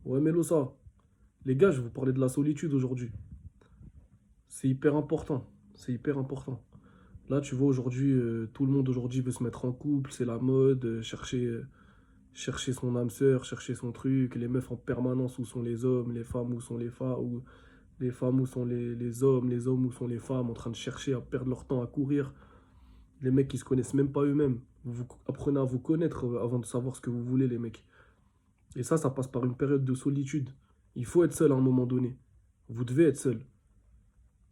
Ouais, Mélosa, les gars, je vais vous parler de la solitude aujourd'hui. C'est hyper important. C'est hyper important. Là, tu vois, aujourd'hui, tout le monde aujourd'hui veut se mettre en couple, c'est la mode, chercher son âme sœur, chercher son truc, les meufs en permanence, où sont les hommes, les femmes, où sont les femmes, ou les femmes, où sont les hommes, où sont les femmes, en train de chercher à perdre leur temps à courir. Les mecs qui se connaissent même pas eux-mêmes. Vous apprenez à vous connaître avant de savoir ce que vous voulez, les mecs. Et ça passe par une période de solitude. Il faut être seul à un moment donné. Vous devez être seul.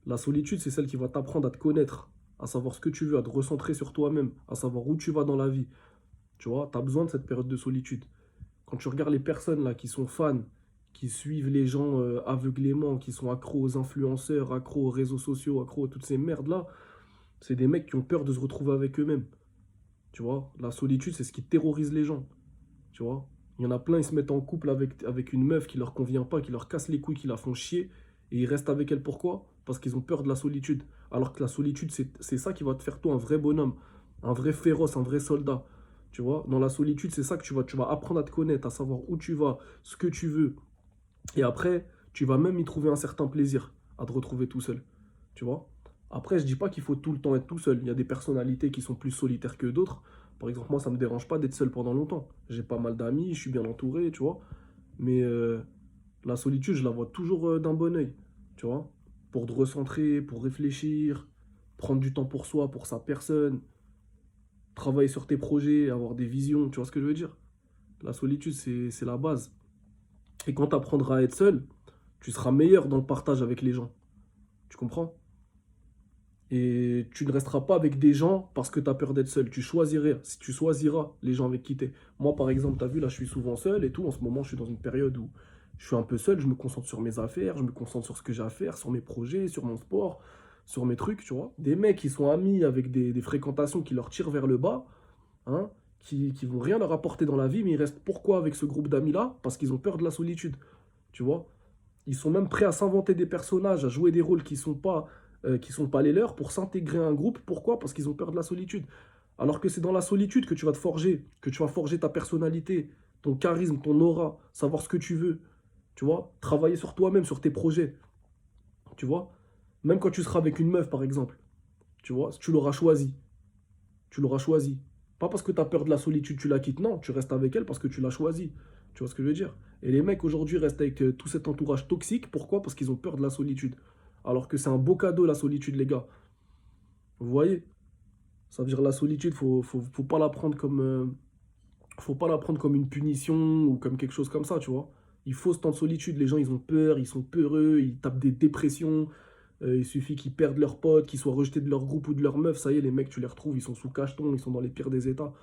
La solitude, c'est celle qui va t'apprendre à te connaître, à savoir ce que tu veux, à te recentrer sur toi-même, à savoir où tu vas dans la vie. Tu vois, tu as besoin de cette période de solitude. Quand tu regardes les personnes là qui sont fans, qui suivent les gens aveuglément, qui sont accros aux influenceurs, accros aux réseaux sociaux, accros à toutes ces merdes-là, c'est des mecs qui ont peur de se retrouver avec eux-mêmes. Tu vois, la solitude, c'est ce qui terrorise les gens. Tu vois, il y en a plein, ils se mettent en couple avec une meuf qui leur convient pas, qui leur casse les couilles, qui la font chier, et ils restent avec elle. Pourquoi? Parce qu'ils ont peur de la solitude. Alors que la solitude, c'est ça qui va te faire toi un vrai bonhomme, un vrai féroce, un vrai soldat. Tu vois, dans la solitude, c'est ça que tu vas apprendre à te connaître, à savoir où tu vas, ce que tu veux. Et après, tu vas même y trouver un certain plaisir à te retrouver tout seul. Tu vois? Après, je dis pas qu'il faut tout le temps être tout seul. Il y a des personnalités qui sont plus solitaires que d'autres. Par exemple, moi, ça me dérange pas d'être seul pendant longtemps. J'ai pas mal d'amis, je suis bien entouré, tu vois. Mais la solitude, je la vois toujours d'un bon œil, tu vois. Pour te recentrer, pour réfléchir, prendre du temps pour soi, pour sa personne, travailler sur tes projets, avoir des visions, tu vois ce que je veux dire? La solitude, c'est la base. Et quand tu apprendras à être seul, tu seras meilleur dans le partage avec les gens. Tu comprends? Et tu ne resteras pas avec des gens parce que tu as peur d'être seul. Tu choisiras les gens avec qui tu es. Moi, par exemple, tu as vu, là, je suis souvent seul et tout. En ce moment, je suis dans une période où je suis un peu seul. Je me concentre sur mes affaires, je me concentre sur ce que j'ai à faire, sur mes projets, sur mon sport, sur mes trucs, tu vois. Des mecs qui sont amis avec des fréquentations qui leur tirent vers le bas, hein, qui vont rien leur apporter dans la vie, mais ils restent pourquoi avec ce groupe d'amis-là? Parce qu'ils ont peur de la solitude, tu vois. Ils sont même prêts à s'inventer des personnages, à jouer des rôles qui sont pas les leurs pour s'intégrer à un groupe. Pourquoi? Parce qu'ils ont peur de la solitude. Alors que c'est dans la solitude que tu vas te forger, que tu vas forger ta personnalité, ton charisme, ton aura, savoir ce que tu veux. Tu vois? Travailler sur toi-même, sur tes projets. Tu vois? Même quand tu seras avec une meuf, par exemple. Tu vois? Tu l'auras choisi. Tu l'auras choisi. Pas parce que tu as peur de la solitude, tu la quittes. Non, tu restes avec elle parce que tu l'as choisi. Tu vois ce que je veux dire? Et les mecs aujourd'hui restent avec tout cet entourage toxique. Pourquoi? Parce qu'ils ont peur de la solitude. Alors que c'est un beau cadeau, la solitude, les gars. Vous voyez? Ça veut dire la solitude, faut pas la prendre faut pas la prendre comme une punition ou comme quelque chose comme ça, tu vois. Il faut ce temps de solitude. Les gens, ils ont peur, ils sont peureux, ils tapent des dépressions. Il suffit qu'ils perdent leurs potes, qu'ils soient rejetés de leur groupe ou de leur meuf. Ça y est, les mecs, tu les retrouves, ils sont sous cacheton, ils sont dans les pires des états.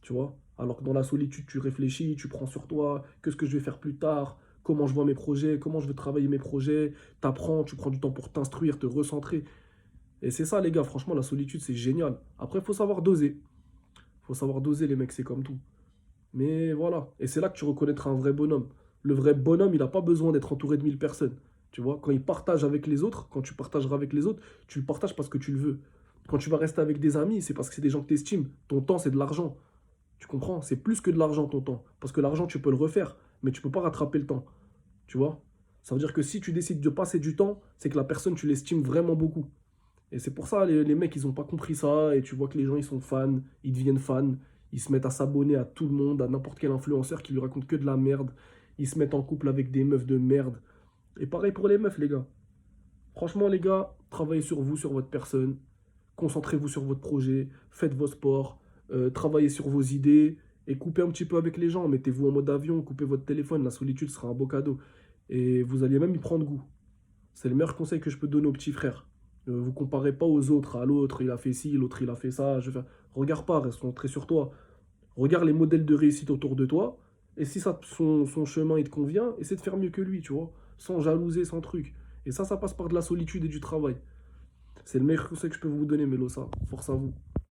Tu vois? Alors que dans la solitude, tu réfléchis, tu prends sur toi, qu'est-ce que je vais faire plus tard, comment je vois mes projets, comment je veux travailler mes projets, t'apprends, tu prends du temps pour t'instruire, te recentrer. Et c'est ça, les gars, franchement, la solitude, c'est génial. Après, il faut savoir doser. Faut savoir doser, les mecs, c'est comme tout. Mais voilà. Et c'est là que tu reconnaîtras un vrai bonhomme. Le vrai bonhomme, il n'a pas besoin d'être entouré de 1000 personnes. Tu vois, quand il partage avec les autres, quand tu partageras avec les autres, tu le partages parce que tu le veux. Quand tu vas rester avec des amis, c'est parce que c'est des gens que tu estimes. Ton temps, c'est de l'argent. Tu comprends? C'est plus que de l'argent ton temps. Parce que l'argent, tu peux le refaire, mais tu peux pas rattraper le temps. Tu vois? Ça veut dire que si tu décides de passer du temps, c'est que la personne, tu l'estimes vraiment beaucoup. Et c'est pour ça, les mecs, ils ont pas compris ça. Et tu vois que les gens, ils sont fans, ils deviennent fans. Ils se mettent à s'abonner à tout le monde, à n'importe quel influenceur qui lui raconte que de la merde. Ils se mettent en couple avec des meufs de merde. Et pareil pour les meufs, les gars. Franchement, les gars, travaillez sur vous, sur votre personne. Concentrez-vous sur votre projet. Faites vos sports. Travaillez sur vos idées. Et coupez un petit peu avec les gens. Mettez-vous en mode avion. Coupez votre téléphone. La solitude sera un beau cadeau. Et vous allez même y prendre goût. C'est le meilleur conseil que je peux donner aux petits frères. Vous comparez pas aux autres. À l'autre, il a fait ci, l'autre, il a fait ça. Regarde pas, reste centré sur toi. Regarde les modèles de réussite autour de toi. Et si son chemin, il te convient, essaie de faire mieux que lui, tu vois. Sans jalouser, sans truc. Et ça passe par de la solitude et du travail. C'est le meilleur conseil que je peux vous donner, Mélo, ça. Force à vous.